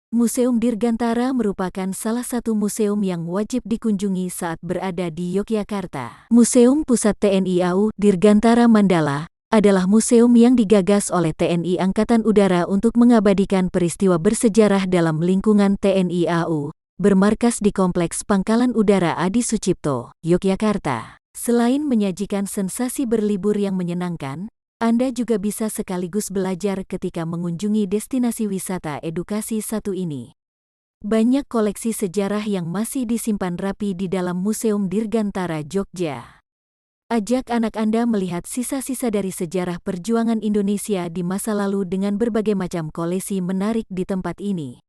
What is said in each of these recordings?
Museum Dirgantara merupakan salah satu museum yang wajib dikunjungi saat berada di Yogyakarta. Museum Pusat TNI AU Dirgantara Mandala adalah museum yang digagas oleh TNI Angkatan Udara untuk mengabadikan peristiwa bersejarah dalam lingkungan TNI AU, bermarkas di Kompleks Pangkalan Udara Adi Sucipto, Yogyakarta. Selain menyajikan sensasi berlibur yang menyenangkan, Anda juga bisa sekaligus belajar ketika mengunjungi destinasi wisata edukasi satu ini. Banyak koleksi sejarah yang masih disimpan rapi di dalam Museum Dirgantara Jogja. Ajak anak Anda melihat sisa-sisa dari sejarah perjuangan Indonesia di masa lalu dengan berbagai macam koleksi menarik di tempat ini.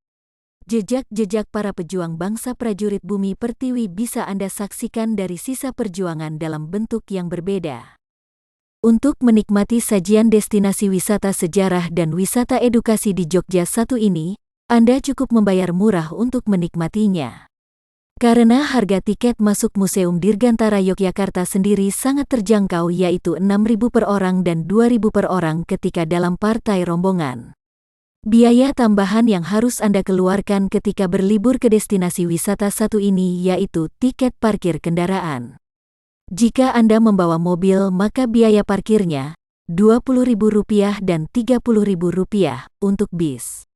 Jejak-jejak para pejuang bangsa prajurit Bumi Pertiwi bisa Anda saksikan dari sisa perjuangan dalam bentuk yang berbeda. Untuk menikmati sajian destinasi wisata sejarah dan wisata edukasi di Jogja satu ini, Anda cukup membayar murah untuk menikmatinya. Karena harga tiket masuk Museum Dirgantara Yogyakarta sendiri sangat terjangkau, yaitu Rp6.000 per orang dan Rp2.000 per orang ketika dalam partai rombongan. Biaya tambahan yang harus Anda keluarkan ketika berlibur ke destinasi wisata satu ini yaitu tiket parkir kendaraan. Jika Anda membawa mobil, maka biaya parkirnya Rp20.000 dan Rp30.000 untuk bis.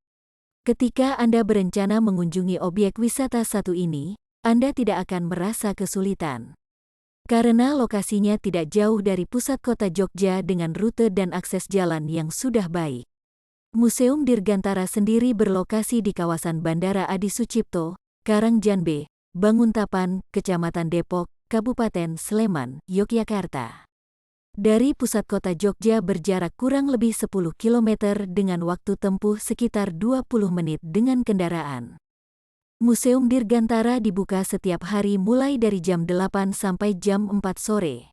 Ketika Anda berencana mengunjungi objek wisata satu ini, Anda tidak akan merasa kesulitan. Karena lokasinya tidak jauh dari pusat kota Jogja dengan rute dan akses jalan yang sudah baik. Museum Dirgantara sendiri berlokasi di kawasan Bandara Adi Sucipto, Karangjanbe, Banguntapan, Kecamatan Depok, Kabupaten Sleman, Yogyakarta. Dari pusat kota Jogja berjarak kurang lebih 10 km dengan waktu tempuh sekitar 20 menit dengan kendaraan. Museum Dirgantara dibuka setiap hari mulai dari jam 8 sampai jam 4 sore.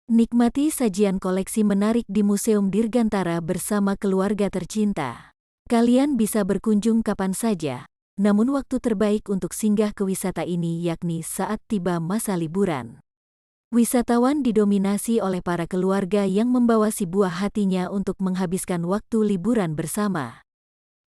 Nikmati sajian koleksi menarik di Museum Dirgantara bersama keluarga tercinta. Kalian bisa berkunjung kapan saja. Namun waktu terbaik untuk singgah ke wisata ini yakni saat tiba masa liburan. Wisatawan didominasi oleh para keluarga yang membawa si buah hatinya untuk menghabiskan waktu liburan bersama.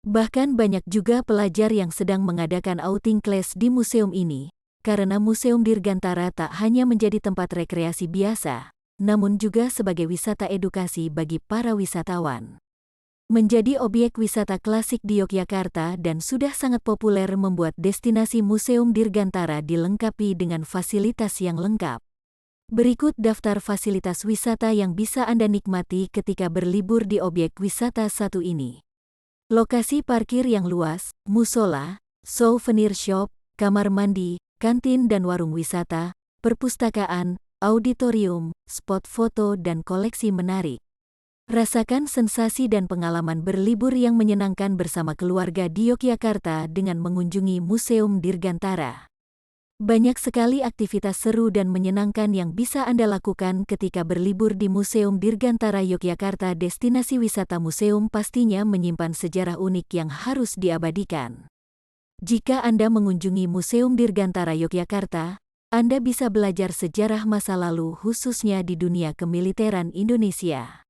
Bahkan banyak juga pelajar yang sedang mengadakan outing class di museum ini, karena Museum Dirgantara tak hanya menjadi tempat rekreasi biasa, namun juga sebagai wisata edukasi bagi para wisatawan. Menjadi objek wisata klasik di Yogyakarta dan sudah sangat populer membuat destinasi Museum Dirgantara dilengkapi dengan fasilitas yang lengkap. Berikut daftar fasilitas wisata yang bisa Anda nikmati ketika berlibur di objek wisata satu ini. Lokasi parkir yang luas, musola, souvenir shop, kamar mandi, kantin dan warung wisata, perpustakaan, auditorium, spot foto dan koleksi menarik. Rasakan sensasi dan pengalaman berlibur yang menyenangkan bersama keluarga di Yogyakarta dengan mengunjungi Museum Dirgantara. Banyak sekali aktivitas seru dan menyenangkan yang bisa Anda lakukan ketika berlibur di Museum Dirgantara Yogyakarta. Destinasi wisata museum pastinya menyimpan sejarah unik yang harus diabadikan. Jika Anda mengunjungi Museum Dirgantara Yogyakarta, Anda bisa belajar sejarah masa lalu khususnya di dunia kemiliteran Indonesia.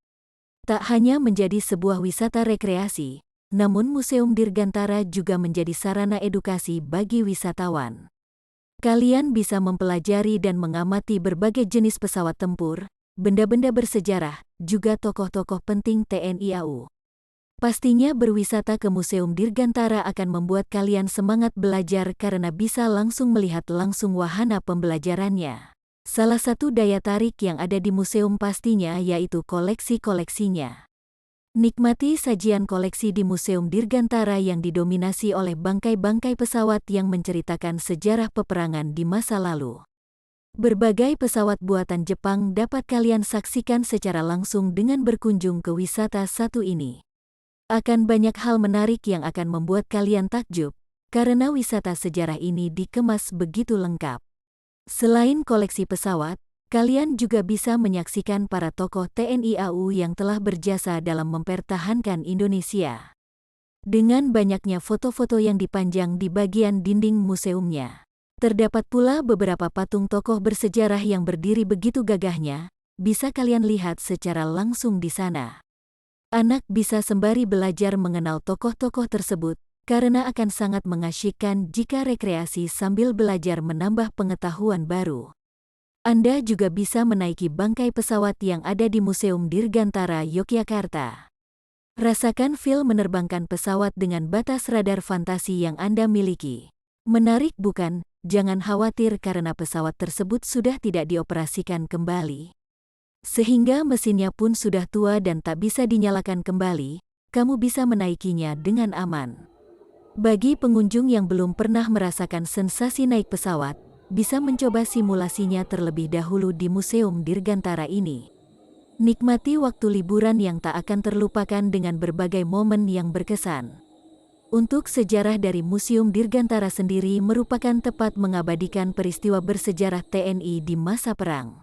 Tak hanya menjadi sebuah wisata rekreasi, namun Museum Dirgantara juga menjadi sarana edukasi bagi wisatawan. Kalian bisa mempelajari dan mengamati berbagai jenis pesawat tempur, benda-benda bersejarah, juga tokoh-tokoh penting TNI AU. Pastinya berwisata ke Museum Dirgantara akan membuat kalian semangat belajar karena bisa langsung melihat langsung wahana pembelajarannya. Salah satu daya tarik yang ada di museum pastinya yaitu koleksi-koleksinya. Nikmati sajian koleksi di Museum Dirgantara yang didominasi oleh bangkai-bangkai pesawat yang menceritakan sejarah peperangan di masa lalu. Berbagai pesawat buatan Jepang dapat kalian saksikan secara langsung dengan berkunjung ke wisata satu ini. Akan banyak hal menarik yang akan membuat kalian takjub, karena wisata sejarah ini dikemas begitu lengkap. Selain koleksi pesawat, kalian juga bisa menyaksikan para tokoh TNI AU yang telah berjasa dalam mempertahankan Indonesia. Dengan banyaknya foto-foto yang dipajang di bagian dinding museumnya, terdapat pula beberapa patung tokoh bersejarah yang berdiri begitu gagahnya, bisa kalian lihat secara langsung di sana. Anak bisa sembari belajar mengenal tokoh-tokoh tersebut, karena akan sangat mengasyikkan jika rekreasi sambil belajar menambah pengetahuan baru. Anda juga bisa menaiki bangkai pesawat yang ada di Museum Dirgantara Yogyakarta. Rasakan feel menerbangkan pesawat dengan batas radar fantasi yang Anda miliki. Menarik bukan? Jangan khawatir karena pesawat tersebut sudah tidak dioperasikan kembali. Sehingga mesinnya pun sudah tua dan tak bisa dinyalakan kembali, kamu bisa menaikinya dengan aman. Bagi pengunjung yang belum pernah merasakan sensasi naik pesawat, bisa mencoba simulasinya terlebih dahulu di Museum Dirgantara ini. Nikmati waktu liburan yang tak akan terlupakan dengan berbagai momen yang berkesan. Untuk sejarah dari Museum Dirgantara sendiri merupakan tempat mengabadikan peristiwa bersejarah TNI di masa perang.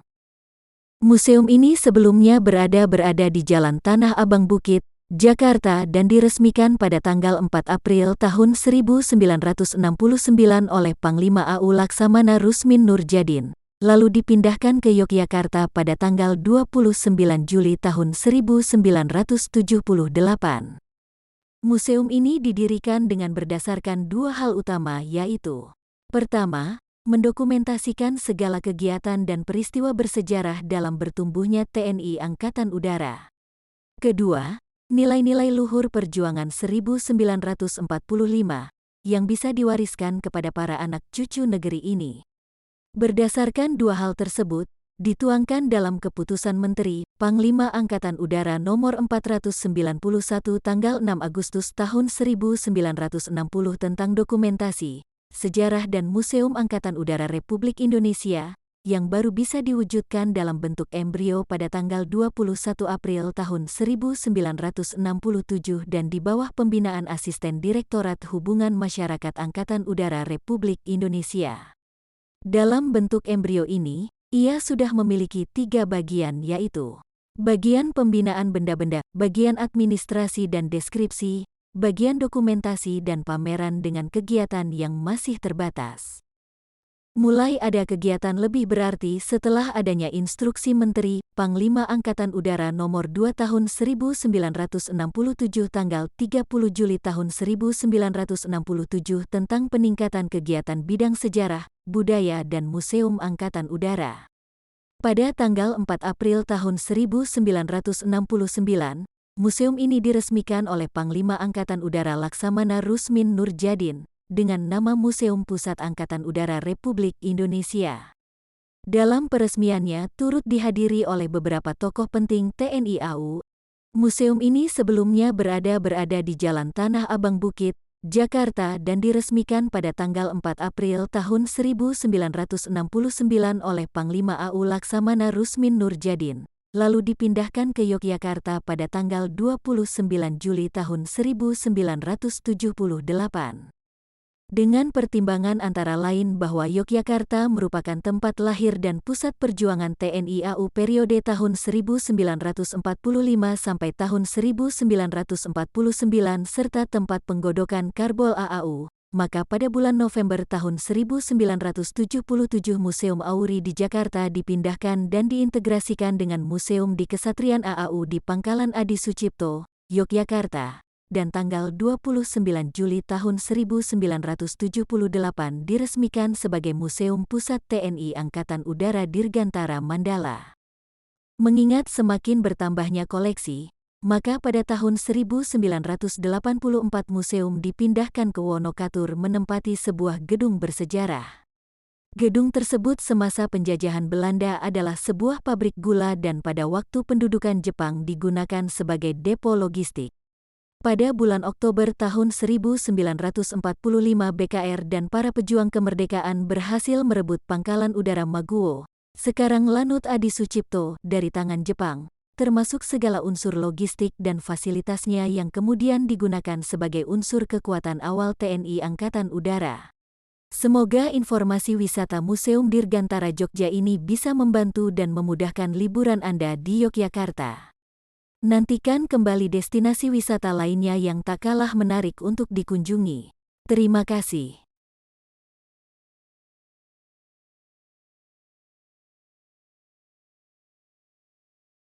Museum ini sebelumnya berada di Jalan Tanah Abang Bukit, Jakarta dan diresmikan pada tanggal 4 April tahun 1969 oleh Panglima AU Laksamana Rusmin Nurjadin, lalu dipindahkan ke Yogyakarta pada tanggal 29 Juli tahun 1978. Museum ini didirikan dengan berdasarkan dua hal utama, yaitu: pertama, mendokumentasikan segala kegiatan dan peristiwa bersejarah dalam bertumbuhnya TNI Angkatan Udara. Kedua, nilai-nilai luhur perjuangan 1945 yang bisa diwariskan kepada para anak cucu negeri ini. Berdasarkan dua hal tersebut, dituangkan dalam Keputusan Menteri Panglima Angkatan Udara Nomor 491 tanggal 6 Agustus tahun 1960 tentang dokumentasi, sejarah dan Museum Angkatan Udara Republik Indonesia, yang baru bisa diwujudkan dalam bentuk embrio pada tanggal 21 April tahun 1967 dan di bawah pembinaan Asisten Direktorat Hubungan Masyarakat Angkatan Udara Republik Indonesia. Dalam bentuk embrio ini, ia sudah memiliki 3 bagian, yaitu bagian pembinaan benda-benda, bagian administrasi dan deskripsi, bagian dokumentasi dan pameran dengan kegiatan yang masih terbatas. Mulai ada kegiatan lebih berarti setelah adanya Instruksi Menteri Panglima Angkatan Udara Nomor 2 Tahun 1967 tanggal 30 Juli tahun 1967 tentang peningkatan kegiatan bidang sejarah, budaya dan Museum Angkatan Udara. Pada tanggal 4 April tahun 1969, museum ini diresmikan oleh Panglima Angkatan Udara Laksamana Rusmin Nurjadin dengan nama Museum Pusat Angkatan Udara Republik Indonesia. Dalam peresmiannya turut dihadiri oleh beberapa tokoh penting TNI AU. Museum ini sebelumnya berada di Jalan Tanah Abang Bukit, Jakarta dan diresmikan pada tanggal 4 April tahun 1969 oleh Panglima AU Laksamana Rusmin Nurjadin, lalu dipindahkan ke Yogyakarta pada tanggal 29 Juli tahun 1978. Dengan pertimbangan antara lain bahwa Yogyakarta merupakan tempat lahir dan pusat perjuangan TNI AU periode tahun 1945 sampai tahun 1949 serta tempat penggodokan Karbol AAU, maka pada bulan November tahun 1977 Museum Auri di Jakarta dipindahkan dan diintegrasikan dengan Museum di Kesatrian AAU di Pangkalan Adi Sucipto, Yogyakarta. Dan tanggal 29 Juli tahun 1978 diresmikan sebagai Museum Pusat TNI Angkatan Udara Dirgantara Mandala. Mengingat semakin bertambahnya koleksi, maka pada tahun 1984 museum dipindahkan ke Wonokatur menempati sebuah gedung bersejarah. Gedung tersebut semasa penjajahan Belanda adalah sebuah pabrik gula dan pada waktu pendudukan Jepang digunakan sebagai depo logistik. Pada bulan Oktober tahun 1945 BKR dan para pejuang kemerdekaan berhasil merebut Pangkalan Udara Maguwo, sekarang Lanut Adi Sucipto, dari tangan Jepang, termasuk segala unsur logistik dan fasilitasnya yang kemudian digunakan sebagai unsur kekuatan awal TNI Angkatan Udara. Semoga informasi wisata Museum Dirgantara Jogja ini bisa membantu dan memudahkan liburan Anda di Yogyakarta. Nantikan kembali destinasi wisata lainnya yang tak kalah menarik untuk dikunjungi. Terima kasih.